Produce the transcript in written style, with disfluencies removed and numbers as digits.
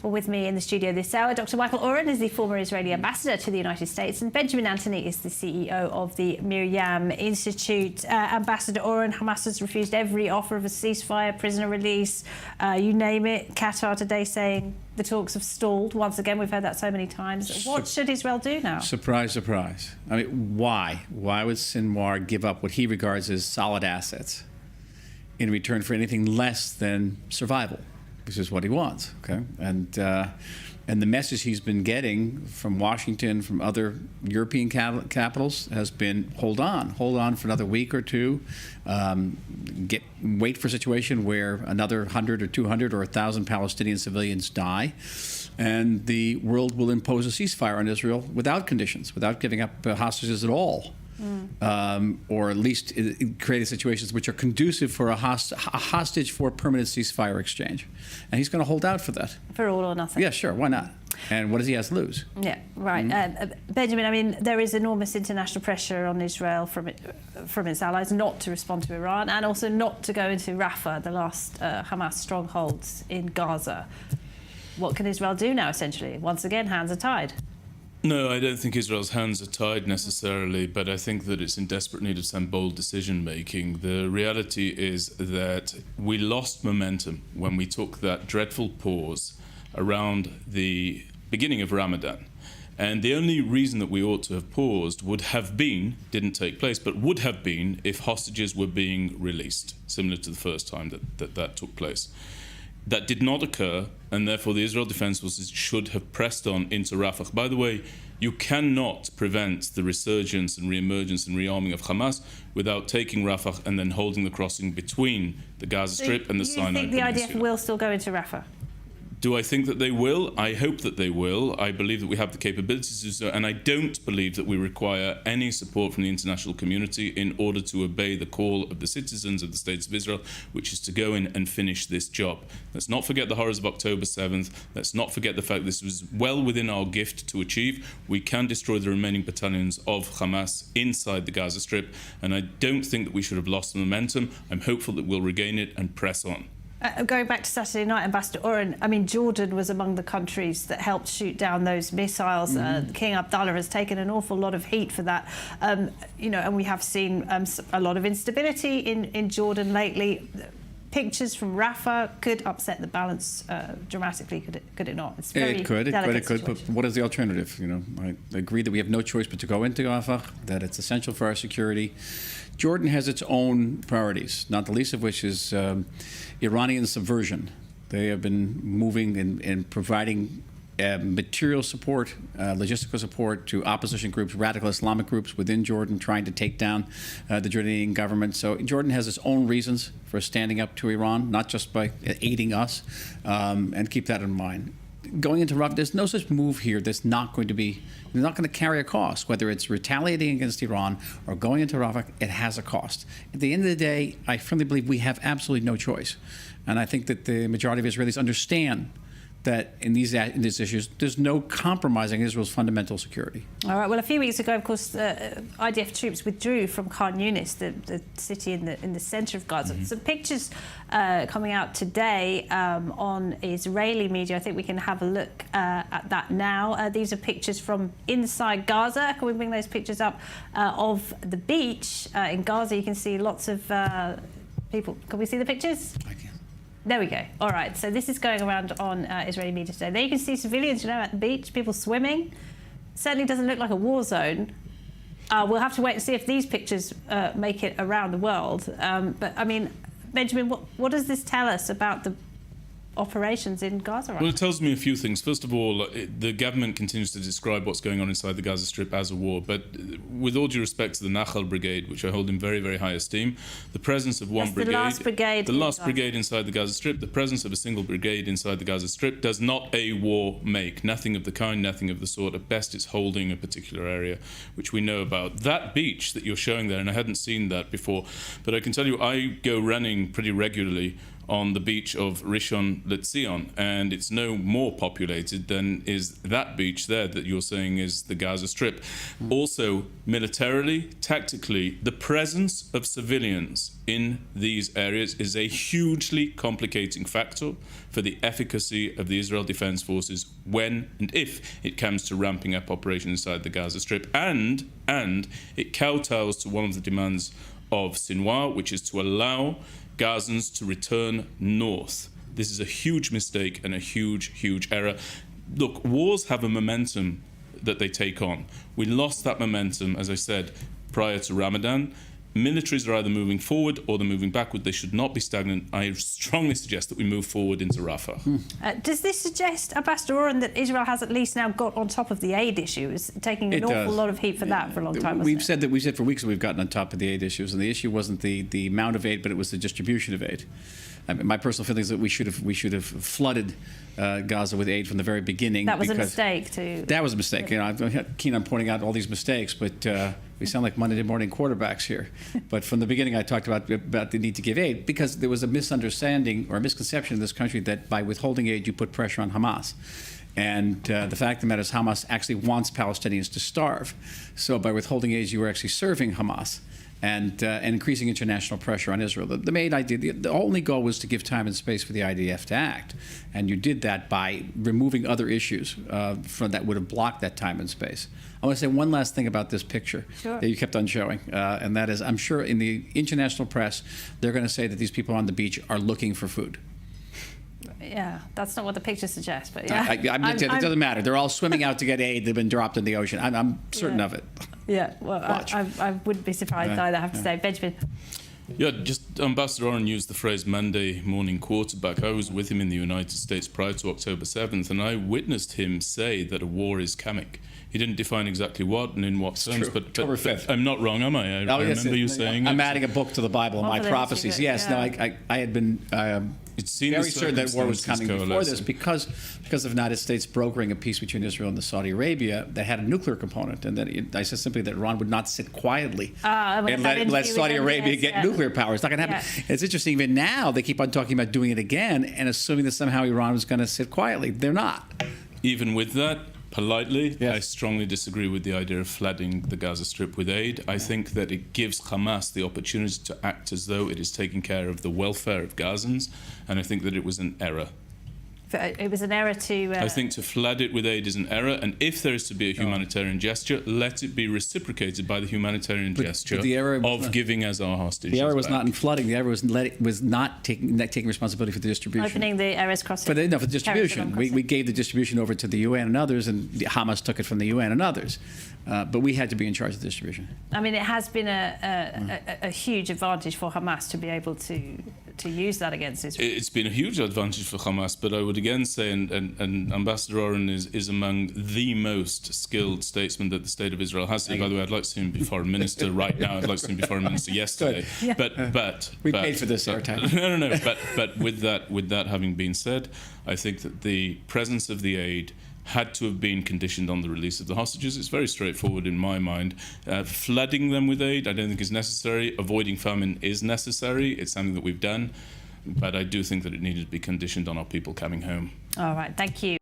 Well, with me in the studio this hour, Dr. Michael Oren is the former Israeli ambassador to the United States, and Benjamin Anthony is the CEO of the MirYam Institute. Ambassador Oren, Hamas has refused every offer of a ceasefire, prisoner release, you name it. Qatar today saying the talks have stalled. Once again, we've heard that so many times. What should Israel do now? Surprise, surprise. I mean, why? Why would Sinwar give up what he regards as solid assets in return for anything less than survival? Which is what he wants, okay? And the message he's been getting from Washington, from other European capitals, has been hold on for another week or two. Wait for a situation where another 100 or 200 or 1,000 Palestinian civilians die, and the world will impose a ceasefire on Israel without conditions, without giving up hostages at all. Or at least creating situations which are conducive for a hostage for a permanent ceasefire exchange. And he's going to hold out for that. For all or nothing. Yeah, sure. Why not? And what does he have to lose? Yeah, right. Benjamin, I mean, there is enormous international pressure on Israel from its allies not to respond to Iran, and also not to go into Rafah, the last Hamas strongholds in Gaza. What can Israel do now, essentially? Once again, hands are tied. No, I don't think Israel's hands are tied necessarily, but I think that it's in desperate need of some bold decision-making. The reality is that we lost momentum when we took that dreadful pause around the beginning of Ramadan. And the only reason that we ought to have paused would have been, didn't take place, but would have been if hostages were being released, similar to the first time that took place. That did not occur, and therefore the Israel Defense Forces should have pressed on into Rafah. By the way, you cannot prevent the resurgence and re-emergence and rearming of Hamas without taking Rafah and then holding the crossing between the Gaza Strip and the Sinai Peninsula. Do you think the IDF will still go into Rafah? Do I think that they will? I hope that they will. I believe that we have the capabilities to do so, and I don't believe that we require any support from the international community in order to obey the call of the citizens of the States of Israel, which is to go in and finish this job. Let's not forget the horrors of October 7th. Let's not forget the fact this was well within our gift to achieve. We can destroy the remaining battalions of Hamas inside the Gaza Strip, and I don't think that we should have lost the momentum. I'm hopeful that we'll regain it and press on. Going back to Saturday night, Ambassador Oren, I mean, Jordan was among the countries that helped shoot down those missiles. King Abdullah has taken an awful lot of heat for that. You know, and we have seen a lot of instability in Jordan lately. Pictures from Rafah could upset the balance dramatically, could it not? It's very delicate it could. But what is the alternative? You know, I agree that we have no choice but to go into Rafah, that it's essential for our security. Jordan has its own priorities, not the least of which is Iranian subversion. They have been moving and providing material support, logistical support to opposition groups, radical Islamic groups within Jordan, trying to take down the Jordanian government. So Jordan has its own reasons for standing up to Iran, not just by aiding us, and keep that in mind. Going into Rafah, there's no such move here that's not going to carry a cost. Whether it's retaliating against Iran or going into Rafah, it has a cost. At the end of the day, I firmly believe we have absolutely no choice. And I think that the majority of Israelis understand that in these issues, there's no compromising Israel's fundamental security. All right. Well, a few weeks ago, of course, IDF troops withdrew from Khan Yunis, the city in the centre of Gaza. Some pictures coming out today on Israeli media. I think we can have a look at that now. These are pictures from inside Gaza. Can we bring those pictures up of the beach in Gaza? You can see lots of people. Can we see the pictures? I can. There we go. All right. So this is going around on Israeli media today. There you can see civilians, you know, at the beach, people swimming. Certainly doesn't look like a war zone. We'll have to wait and see if these pictures make it around the world. But I mean, Benjamin, what does this tell us about the operations in Gaza right now? Well, it tells me a few things. First of all, the government continues to describe what's going on inside the Gaza Strip as a war. But with all due respect to the Nachal Brigade, which I hold in very, very high esteem, the presence of one brigade, the last brigade inside the Gaza Strip, the presence of a single brigade inside the Gaza Strip does not a war make. Nothing of the kind, nothing of the sort. At best, it's holding a particular area, which we know about. That beach that you're showing there, and I hadn't seen that before, but I can tell you I go running pretty regularly on the beach of Rishon LeZion, and it's no more populated than is that beach there that you're saying is the Gaza Strip. Also, militarily, tactically, the presence of civilians in these areas is a hugely complicating factor for the efficacy of the Israel Defense Forces when and if it comes to ramping up operations inside the Gaza Strip. And it kowtows to one of the demands of Sinwar, which is to allow Gazans to return north. This is a huge mistake and a huge error. Look, wars have a momentum that they take on. We lost that momentum, as I said, prior to Ramadan. Militaries are either moving forward or they're moving backward. They should not be stagnant. I strongly suggest that we move forward into Rafah. Does this suggest, Ambassador Oren, that Israel has at least now got on top of the aid issue? It's taking an awful lot of heat for that for a long time, We've said for weeks that we've gotten on top of the aid issues, and the issue wasn't the amount of aid, but it was the distribution of aid. I mean, my personal feeling is that we should have flooded Gaza with aid from the very beginning. That was a mistake too. That was a mistake. You know, I'm keen on pointing out all these mistakes, but we sound like Monday morning quarterbacks here. But from the beginning, I talked about the need to give aid because there was a misunderstanding or a misconception in this country that by withholding aid, you put pressure on Hamas. And the fact of the matter is Hamas actually wants Palestinians to starve. So by withholding aid, you were actually serving Hamas and increasing international pressure on Israel. The main idea, the only goal was to give time and space for the IDF to act. And you did that by removing other issues that would have blocked that time and space. I want to say one last thing about this picture that you kept on showing, and that is I'm sure in the international press, they're going to say that these people on the beach are looking for food. Yeah, that's not what the picture suggests, but yeah. It doesn't matter. They're all swimming out to get aid. They've been dropped in the ocean. I'm certain of it. Yeah, well, I wouldn't be surprised either, I have to say. Benjamin. Yeah, just Ambassador Oren used the phrase Monday morning quarterback. I was with him in the United States prior to October 7th, and I witnessed him say that a war is coming. He didn't define exactly what and in what terms, but October 5th. I'm not wrong, am I? I remember you saying I'm adding a book to the Bible, my prophecies. Yes, no, I had been very certain that war was coming before this because of the United States brokering a peace between Israel and Saudi Arabia that had a nuclear component, and that I said simply that Iran would not sit quietly and let Saudi Arabia get nuclear power. It's not going to happen. It's interesting, even now they keep on talking about doing it again and assuming that somehow Iran was going to sit quietly. They're not. Even with that, politely, I strongly disagree with the idea of flooding the Gaza Strip with aid. I think that it gives Hamas the opportunity to act as though it is taking care of the welfare of Gazans, and I think that it was an error. It was an error to... I think to flood it with aid is an error, and if there is to be a humanitarian gesture, let it be reciprocated by the humanitarian gesture of giving us our hostages. The error was not in flooding. The error was not taking responsibility for the distribution. Opening the Erez crossing. For the distribution. We gave the distribution over to the UN and others, and Hamas took it from the UN and others. But we had to be in charge of the distribution. I mean, it has been a huge advantage for Hamas to be able to use that against Israel. It's been a huge advantage for Hamas, but I would again say, and Ambassador Oren is among the most skilled statesmen that the State of Israel has. By the way, I'd like to see him be foreign minister right now. I'd like to see him be foreign minister yesterday. But we paid for this airtime. No. But with that having been said, I think that the presence of the aid had to have been conditioned on the release of the hostages. It's very straightforward in my mind. Flooding them with aid, I don't think is necessary. Avoiding famine is necessary. It's something that we've done. But I do think that it needed to be conditioned on our people coming home. All right, thank you.